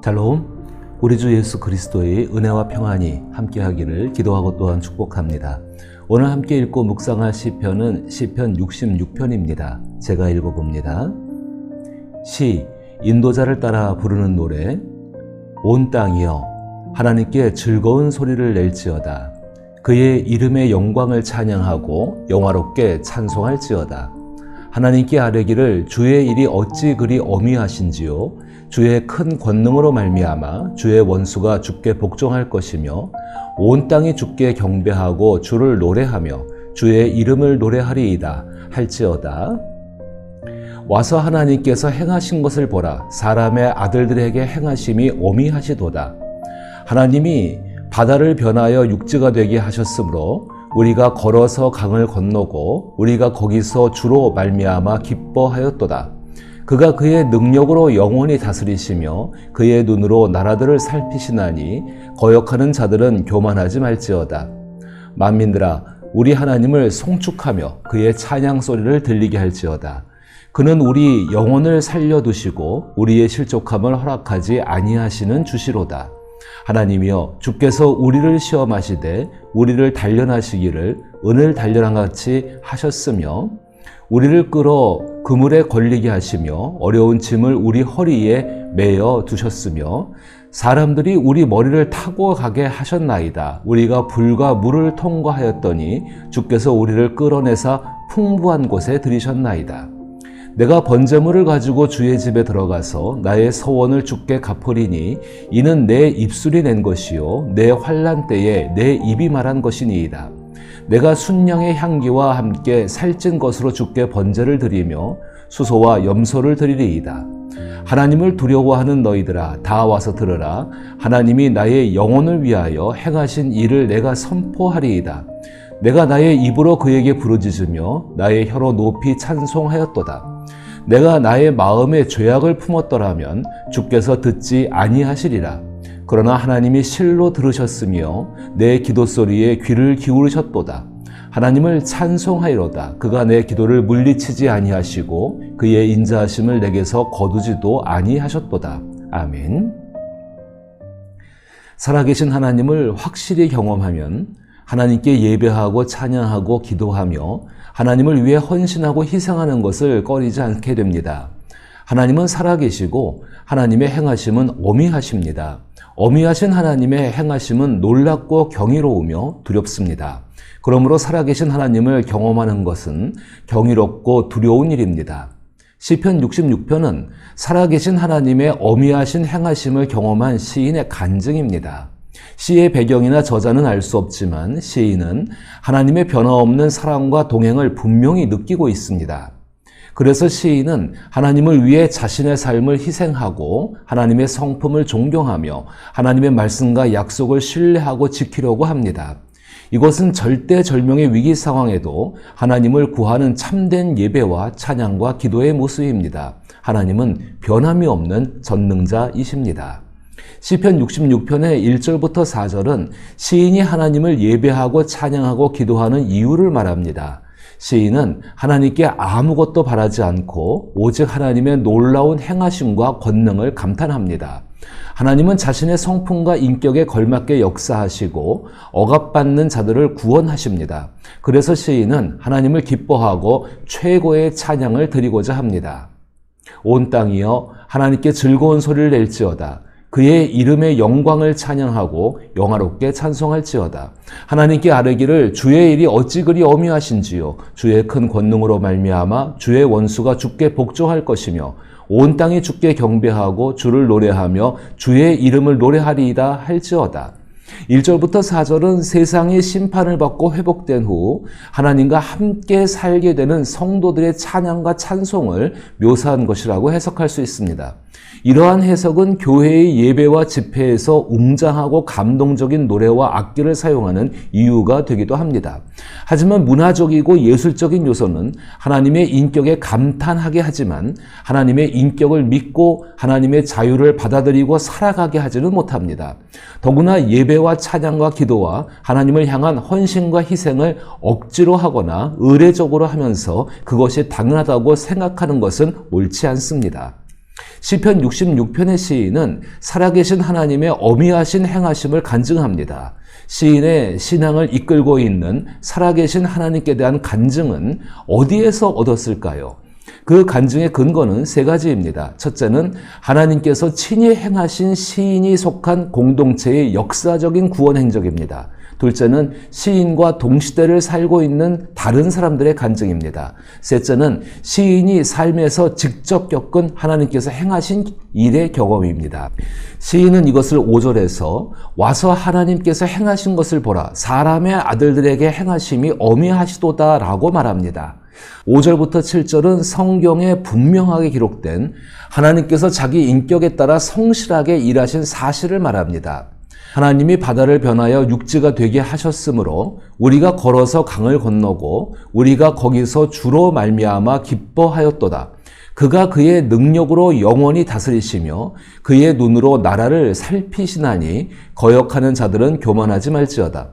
샬롬, 우리 주 예수 그리스도의 은혜와 평안이 함께하기를 기도하고 또한 축복합니다. 오늘 함께 읽고 묵상할 시편은 시편 66편입니다. 제가 읽어봅니다. 시, 인도자를 따라 부르는 노래. 온 땅이여, 하나님께 즐거운 소리를 낼지어다. 그의 이름의 영광을 찬양하고 영화롭게 찬송할지어다. 하나님께 아뢰기를 주의 일이 어찌 그리 어미하신지요. 주의 큰 권능으로 말미암아 주의 원수가 주께 복종할 것이며 온 땅이 주께 경배하고 주를 노래하며 주의 이름을 노래하리이다 할지어다. 와서 하나님께서 행하신 것을 보라. 사람의 아들들에게 행하심이 어미하시도다. 하나님이 바다를 변하여 육지가 되게 하셨으므로 우리가 걸어서 강을 건너고 우리가 거기서 주로 말미암아 기뻐하였도다. 그가 그의 능력으로 영원히 다스리시며 그의 눈으로 나라들을 살피시나니 거역하는 자들은 교만하지 말지어다. 만민들아, 우리 하나님을 송축하며 그의 찬양 소리를 들리게 할지어다. 그는 우리 영혼을 살려두시고 우리의 실족함을 허락하지 아니하시는 주시로다. 하나님이여, 주께서 우리를 시험하시되 우리를 단련하시기를 은을 단련한 같이 하셨으며 우리를 끌어 그물에 걸리게 하시며 어려운 짐을 우리 허리에 매어 두셨으며 사람들이 우리 머리를 타고 가게 하셨나이다. 우리가 불과 물을 통과하였더니 주께서 우리를 끌어내사 풍부한 곳에 들이셨나이다. 내가 번제물을 가지고 주의 집에 들어가서 나의 서원을 주께 갚으리니 이는 내 입술이 낸 것이요 내 환난 때에 내 입이 말한 것이니이다. 내가 순양의 향기와 함께 살찐 것으로 주께 번제를 드리며 수소와 염소를 드리리이다. 하나님을 두려워하는 너희들아, 다 와서 들으라. 하나님이 나의 영혼을 위하여 행하신 일을 내가 선포하리이다. 내가 나의 입으로 그에게 부르짖으며 나의 혀로 높이 찬송하였도다. 내가 나의 마음에 죄악을 품었더라면 주께서 듣지 아니하시리라. 그러나 하나님이 실로 들으셨으며 내 기도 소리에 귀를 기울이셨도다. 하나님을 찬송하리로다. 그가 내 기도를 물리치지 아니하시고 그의 인자하심을 내게서 거두지도 아니하셨도다. 아멘. 살아계신 하나님을 확실히 경험하면 하나님께 예배하고 찬양하고 기도하며 하나님을 위해 헌신하고 희생하는 것을 꺼리지 않게 됩니다. 하나님은 살아계시고 하나님의 행하심은 어미하십니다. 어미하신 하나님의 행하심은 놀랍고 경이로우며 두렵습니다. 그러므로 살아계신 하나님을 경험하는 것은 경이롭고 두려운 일입니다. 시편 66편은 살아계신 하나님의 어미하신 행하심을 경험한 시인의 간증입니다. 시의 배경이나 저자는 알 수 없지만 시인은 하나님의 변화없는 사랑과 동행을 분명히 느끼고 있습니다. 그래서 시인은 하나님을 위해 자신의 삶을 희생하고 하나님의 성품을 존경하며 하나님의 말씀과 약속을 신뢰하고 지키려고 합니다. 이것은 절대절명의 위기 상황에도 하나님을 구하는 참된 예배와 찬양과 기도의 모습입니다. 하나님은 변함이 없는 전능자이십니다. 시편 66편의 1절부터 4절은 시인이 하나님을 예배하고 찬양하고 기도하는 이유를 말합니다. 시인은 하나님께 아무것도 바라지 않고 오직 하나님의 놀라운 행하심과 권능을 감탄합니다. 하나님은 자신의 성품과 인격에 걸맞게 역사하시고 억압받는 자들을 구원하십니다. 그래서 시인은 하나님을 기뻐하고 최고의 찬양을 드리고자 합니다. 온 땅이여, 하나님께 즐거운 소리를 낼지어다. 그의 이름의 영광을 찬양하고 영화롭게 찬송할지어다. 하나님께 아뢰기를 주의 일이 어찌 그리 어미하신지요. 주의 큰 권능으로 말미암아 주의 원수가 주께 복종할 것이며 온 땅이 주께 경배하고 주를 노래하며 주의 이름을 노래하리이다 할지어다. 1절부터 4절은 세상의 심판을 받고 회복된 후 하나님과 함께 살게 되는 성도들의 찬양과 찬송을 묘사한 것이라고 해석할 수 있습니다. 이러한 해석은 교회의 예배와 집회에서 웅장하고 감동적인 노래와 악기를 사용하는 이유가 되기도 합니다. 하지만 문화적이고 예술적인 요소는 하나님의 인격에 감탄하게 하지만 하나님의 인격을 믿고 하나님의 자유를 받아들이고 살아가게 하지는 못합니다. 더구나 예배와 찬양과 기도와 하나님을 향한 헌신과 희생을 억지로 하거나 의례적으로 하면서 그것이 당연하다고 생각하는 것은 옳지 않습니다. 시편 66편의 시인은 살아계신 하나님의 어미하신 행하심을 간증합니다. 시인의 신앙을 이끌고 있는 살아계신 하나님께 대한 간증은 어디에서 얻었을까요? 그 간증의 근거는 세 가지입니다. 첫째는 하나님께서 친히 행하신 시인이 속한 공동체의 역사적인 구원 행적입니다. 둘째는 시인과 동시대를 살고 있는 다른 사람들의 간증입니다. 셋째는 시인이 삶에서 직접 겪은 하나님께서 행하신 일의 경험입니다. 시인은 이것을 5절에서 와서 하나님께서 행하신 것을 보라, 사람의 아들들에게 행하심이 어미하시도다 라고 말합니다. 5절부터 7절은 성경에 분명하게 기록된 하나님께서 자기 인격에 따라 성실하게 일하신 사실을 말합니다. 하나님이 바다를 변하여 육지가 되게 하셨으므로 우리가 걸어서 강을 건너고 우리가 거기서 주로 말미암아 기뻐하였도다. 그가 그의 능력으로 영원히 다스리시며 그의 눈으로 나라를 살피시나니 거역하는 자들은 교만하지 말지어다.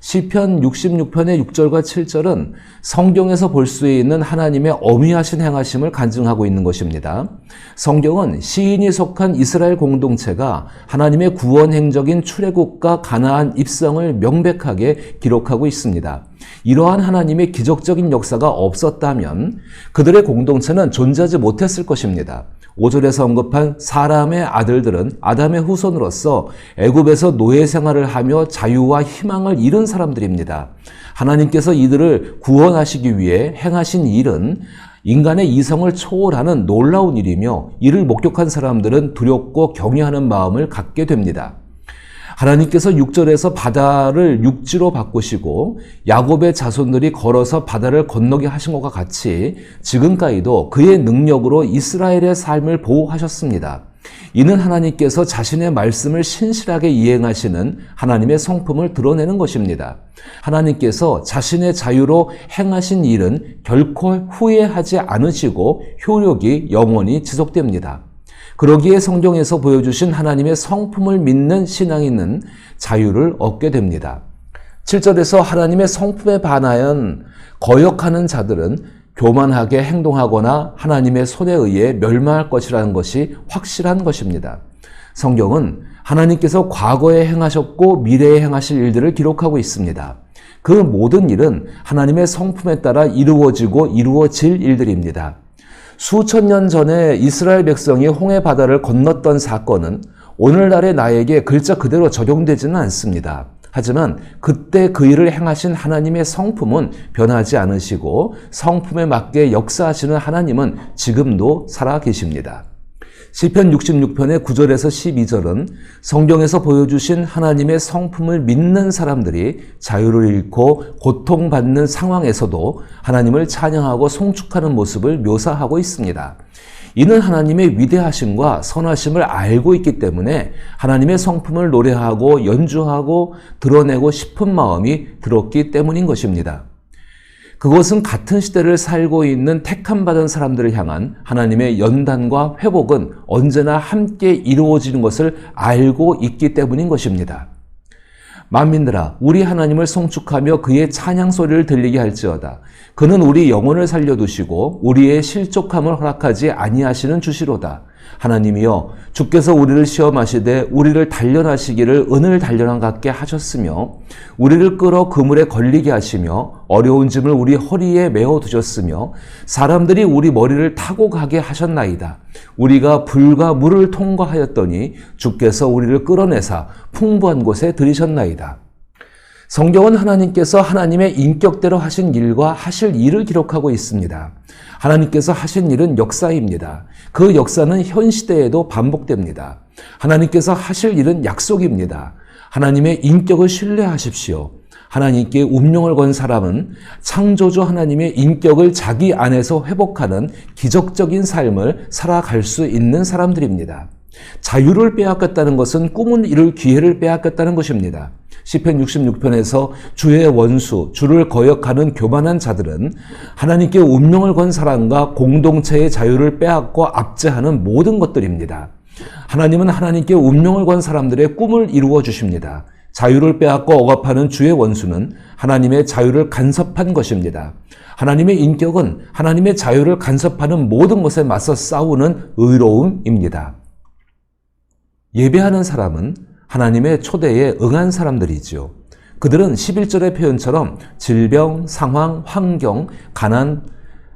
시편 66편의 6절과 7절은 성경에서 볼 수 있는 하나님의 어미하신 행하심을 간증하고 있는 것입니다. 성경은 시인이 속한 이스라엘 공동체가 하나님의 구원 행적인 출애굽과 가나안 입성을 명백하게 기록하고 있습니다. 이러한 하나님의 기적적인 역사가 없었다면 그들의 공동체는 존재하지 못했을 것입니다. 5절에서 언급한 사람의 아들들은 아담의 후손으로서 애굽에서 노예 생활을 하며 자유와 희망을 잃은 사람들입니다. 하나님께서 이들을 구원하시기 위해 행하신 일은 인간의 이성을 초월하는 놀라운 일이며 이를 목격한 사람들은 두렵고 경외하는 마음을 갖게 됩니다. 하나님께서 6절에서 바다를 육지로 바꾸시고 야곱의 자손들이 걸어서 바다를 건너게 하신 것과 같이 지금까지도 그의 능력으로 이스라엘의 삶을 보호하셨습니다. 이는 하나님께서 자신의 말씀을 신실하게 이행하시는 하나님의 성품을 드러내는 것입니다. 하나님께서 자신의 자유로 행하신 일은 결코 후회하지 않으시고 효력이 영원히 지속됩니다. 그러기에 성경에서 보여주신 하나님의 성품을 믿는 신앙인은 자유를 얻게 됩니다. 7절에서 하나님의 성품에 반하여 거역하는 자들은 교만하게 행동하거나 하나님의 손에 의해 멸망할 것이라는 것이 확실한 것입니다. 성경은 하나님께서 과거에 행하셨고 미래에 행하실 일들을 기록하고 있습니다. 그 모든 일은 하나님의 성품에 따라 이루어지고 이루어질 일들입니다. 수천 년 전에 이스라엘 백성이 홍해 바다를 건넜던 사건은 오늘날의 나에게 글자 그대로 적용되지는 않습니다. 하지만 그때 그 일을 행하신 하나님의 성품은 변하지 않으시고 성품에 맞게 역사하시는 하나님은 지금도 살아 계십니다. 시편 66편의 9절에서 12절은 성경에서 보여주신 하나님의 성품을 믿는 사람들이 자유를 잃고 고통받는 상황에서도 하나님을 찬양하고 송축하는 모습을 묘사하고 있습니다. 이는 하나님의 위대하심과 선하심을 알고 있기 때문에 하나님의 성품을 노래하고 연주하고 드러내고 싶은 마음이 들었기 때문인 것입니다. 그것은 같은 시대를 살고 있는 택함받은 사람들을 향한 하나님의 연단과 회복은 언제나 함께 이루어지는 것을 알고 있기 때문인 것입니다. 만민들아, 우리 하나님을 송축하며 그의 찬양 소리를 들리게 할지어다. 그는 우리 영혼을 살려두시고 우리의 실족함을 허락하지 아니하시는 주시로다. 하나님이여, 주께서 우리를 시험하시되 우리를 단련하시기를 은을 단련한 같게 하셨으며 우리를 끌어 그물에 걸리게 하시며 어려운 짐을 우리 허리에 메어 두셨으며 사람들이 우리 머리를 타고 가게 하셨나이다. 우리가 불과 물을 통과하였더니 주께서 우리를 끌어내사 풍부한 곳에 들이셨나이다. 성경은 하나님께서 하나님의 인격대로 하신 일과 하실 일을 기록하고 있습니다. 하나님께서 하신 일은 역사입니다. 그 역사는 현 시대에도 반복됩니다. 하나님께서 하실 일은 약속입니다. 하나님의 인격을 신뢰하십시오. 하나님께 운명을 건 사람은 창조주 하나님의 인격을 자기 안에서 회복하는 기적적인 삶을 살아갈 수 있는 사람들입니다. 자유를 빼앗겼다는 것은 꿈을 이룰 기회를 빼앗겼다는 것입니다. 시편 66편에서 주의 원수, 주를 거역하는 교만한 자들은 하나님께 운명을 건 사람과 공동체의 자유를 빼앗고 압제하는 모든 것들입니다. 하나님은 하나님께 운명을 건 사람들의 꿈을 이루어 주십니다. 자유를 빼앗고 억압하는 주의 원수는 하나님의 자유를 간섭한 것입니다. 하나님의 인격은 하나님의 자유를 간섭하는 모든 것에 맞서 싸우는 의로움입니다. 예배하는 사람은 하나님의 초대에 응한 사람들이지요. 그들은 11절의 표현처럼 질병, 상황, 환경, 가난,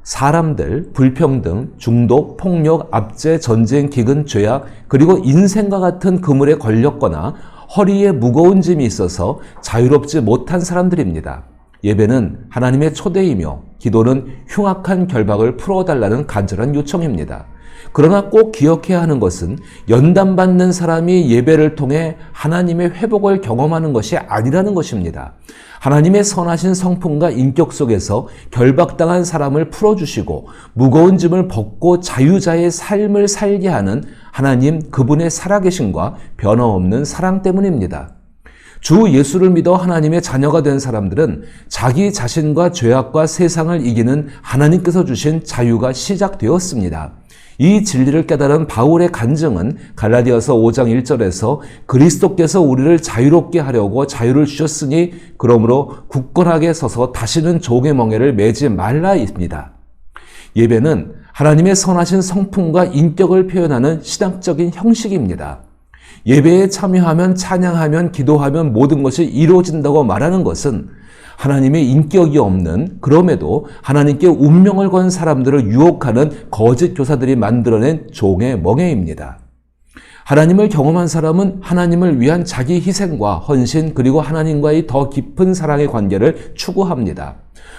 사람들, 불평등, 중독, 폭력, 압제, 전쟁, 기근, 죄악, 그리고 인생과 같은 그물에 걸렸거나 허리에 무거운 짐이 있어서 자유롭지 못한 사람들입니다. 예배는 하나님의 초대이며 기도는 흉악한 결박을 풀어달라는 간절한 요청입니다. 그러나 꼭 기억해야 하는 것은 연단받는 사람이 예배를 통해 하나님의 회복을 경험하는 것이 아니라는 것입니다. 하나님의 선하신 성품과 인격 속에서 결박당한 사람을 풀어주시고 무거운 짐을 벗고 자유자의 삶을 살게 하는 하나님 그분의 살아계심과 변함없는 사랑 때문입니다. 주 예수를 믿어 하나님의 자녀가 된 사람들은 자기 자신과 죄악과 세상을 이기는 하나님께서 주신 자유가 시작되었습니다. 이 진리를 깨달은 바울의 간증은 갈라디아서 5장 1절에서 그리스도께서 우리를 자유롭게 하려고 자유를 주셨으니 그러므로 굳건하게 서서 다시는 종의 멍에를 매지 말라입니다. 예배는 하나님의 선하신 성품과 인격을 표현하는 신학적인 형식입니다. 예배에 참여하면 찬양하면 기도하면 모든 것이 이루어진다고 말하는 것은 하나님의 인격이 없는 그럼에도 하나님께 운명을 건 사람들을 유혹하는 거짓 교사들이 만들어낸 종의 멍에입니다. 하나님을 경험한 사람은 하나님을 위한 자기 희생과 헌신 그리고 하나님과의 더 깊은 사랑의 관계를 추구합니다.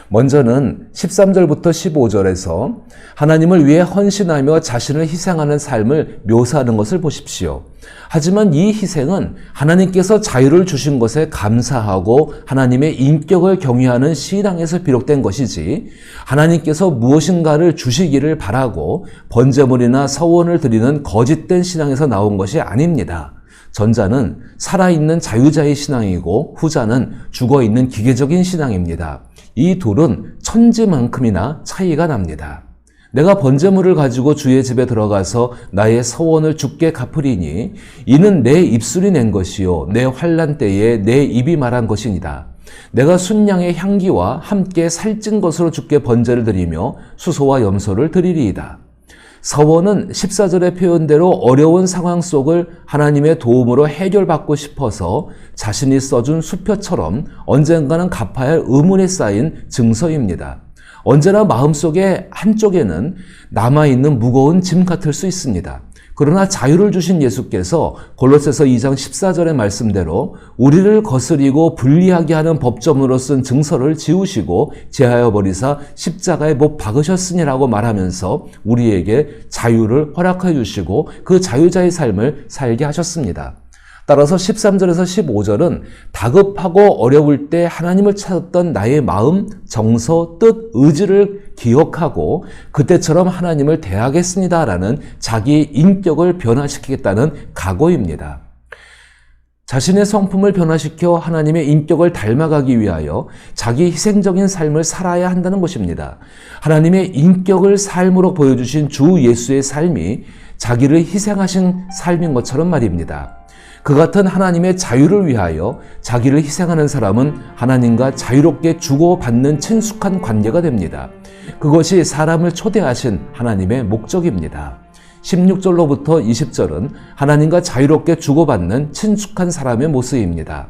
먼저는 13절부터 15절에서 하나님을 위해 헌신하며 자신을 희생하는 삶을 묘사하는 것을 보십시오. 하지만 이 희생은 하나님께서 자유를 주신 것에 감사하고 하나님의 인격을 경외하는 신앙에서 비롯된 것이지 하나님께서 무엇인가를 주시기를 바라고 번제물이나 서원을 드리는 거짓된 신앙에서 나온 것이 아닙니다. 전자는 살아있는 자유자의 신앙이고 후자는 죽어있는 기계적인 신앙입니다. 이 둘은 천지만큼이나 차이가 납니다. 내가 번제물을 가지고 주의 집에 들어가서 나의 서원을 주께 갚으리니 이는 내 입술이 낸 것이요 내 환난 때에 내 입이 말한 것이니라. 내가 순양의 향기와 함께 살찐 것으로 주께 번제를 드리며 수소와 염소를 드리리이다. 서원은 14절의 표현대로 어려운 상황 속을 하나님의 도움으로 해결받고 싶어서 자신이 써준 수표처럼 언젠가는 갚아야 할 의문이 쌓인 증서입니다. 언제나 마음속에 한쪽에는 남아있는 무거운 짐 같을 수 있습니다. 그러나 자유를 주신 예수께서 골로새서 2장 14절의 말씀대로 우리를 거스리고 불리하게 하는 법조문으로 쓴 증서를 지우시고 제하여 버리사 십자가에 못 박으셨으니라고 말하면서 우리에게 자유를 허락해 주시고 그 자유자의 삶을 살게 하셨습니다. 따라서 13절에서 15절은 다급하고 어려울 때 하나님을 찾았던 나의 마음, 정서, 뜻, 의지를 기억하고 그때처럼 하나님을 대하겠습니다라는 자기 인격을 변화시키겠다는 각오입니다. 자신의 성품을 변화시켜 하나님의 인격을 닮아가기 위하여 자기 희생적인 삶을 살아야 한다는 것입니다. 하나님의 인격을 삶으로 보여주신 주 예수의 삶이 자기를 희생하신 삶인 것처럼 말입니다. 그 같은 하나님의 자유를 위하여 자기를 희생하는 사람은 하나님과 자유롭게 주고받는 친숙한 관계가 됩니다. 그것이 사람을 초대하신 하나님의 목적입니다. 16절로부터 20절은 하나님과 자유롭게 주고받는 친숙한 사람의 모습입니다.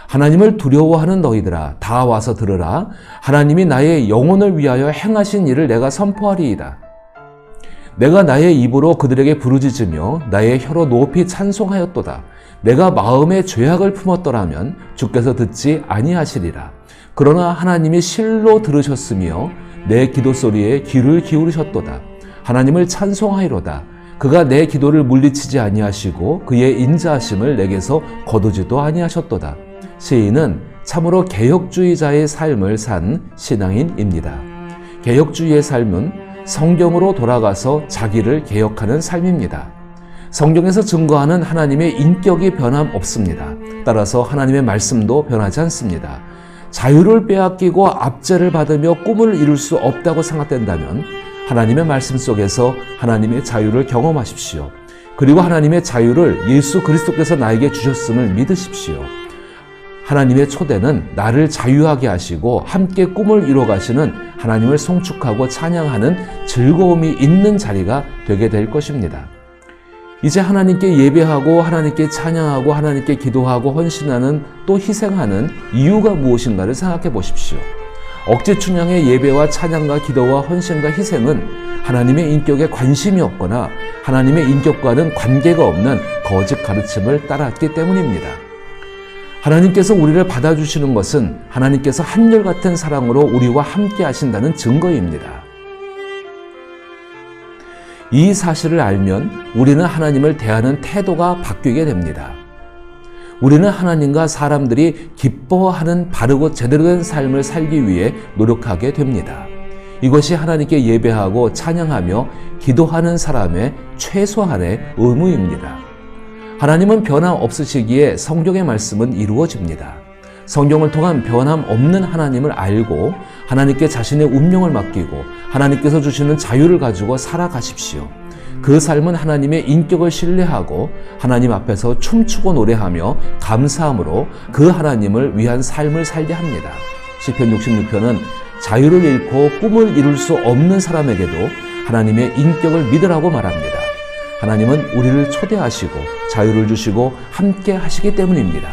하나님을 두려워하는 너희들아 다 와서 들으라. 하나님이 나의 영혼을 위하여 행하신 일을 내가 선포하리이다. 내가 나의 입으로 그들에게 부르짖으며 나의 혀로 높이 찬송하였도다. 내가 마음에 죄악을 품었더라면 주께서 듣지 아니하시리라. 그러나 하나님이 실로 들으셨으며 내 기도 소리에 귀를 기울이셨도다. 하나님을 찬송하이로다. 그가 내 기도를 물리치지 아니하시고 그의 인자하심을 내게서 거두지도 아니하셨도다. 시인은 참으로 개혁주의자의 삶을 산 신앙인입니다. 개혁주의의 삶은 성경으로 돌아가서 자기를 개혁하는 삶입니다. 성경에서 증거하는 하나님의 인격이 변함없습니다. 따라서 하나님의 말씀도 변하지 않습니다. 자유를 빼앗기고 압제를 받으며 꿈을 이룰 수 없다고 생각된다면 하나님의 말씀 속에서 하나님의 자유를 경험하십시오. 그리고 하나님의 자유를 예수 그리스도께서 나에게 주셨음을 믿으십시오. 하나님의 초대는 나를 자유하게 하시고 함께 꿈을 이뤄 가시는 하나님을 송축하고 찬양하는 즐거움이 있는 자리가 되게 될 것입니다. 이제 하나님께 예배하고 하나님께 찬양하고 하나님께 기도하고 헌신하는 또 희생하는 이유가 무엇인가를 생각해 보십시오. 억지 춘향의 예배와 찬양과 기도와 헌신과 희생은 하나님의 인격에 관심이 없거나 하나님의 인격과는 관계가 없는 거짓 가르침을 따랐기 때문입니다. 하나님께서 우리를 받아주시는 것은 하나님께서 한결같은 사랑으로 우리와 함께 하신다는 증거입니다. 이 사실을 알면 우리는 하나님을 대하는 태도가 바뀌게 됩니다. 우리는 하나님과 사람들이 기뻐하는 바르고 제대로 된 삶을 살기 위해 노력하게 됩니다. 이것이 하나님께 예배하고 찬양하며 기도하는 사람의 최소한의 의무입니다. 하나님은 변함 없으시기에 성경의 말씀은 이루어집니다. 성경을 통한 변함 없는 하나님을 알고 하나님께 자신의 운명을 맡기고 하나님께서 주시는 자유를 가지고 살아가십시오. 그 삶은 하나님의 인격을 신뢰하고 하나님 앞에서 춤추고 노래하며 감사함으로 그 하나님을 위한 삶을 살게 합니다. 시편 66편은 자유를 잃고 꿈을 이룰 수 없는 사람에게도 하나님의 인격을 믿으라고 말합니다. 하나님은 우리를 초대하시고 자유를 주시고 함께 하시기 때문입니다.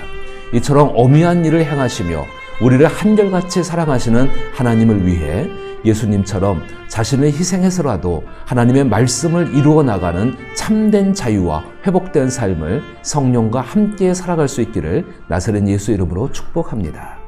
이처럼 어미한 일을 행하시며 우리를 한결같이 사랑하시는 하나님을 위해 예수님처럼 자신을 희생해서라도 하나님의 말씀을 이루어 나가는 참된 자유와 회복된 삶을 성령과 함께 살아갈 수 있기를 나사렛 예수 이름으로 축복합니다.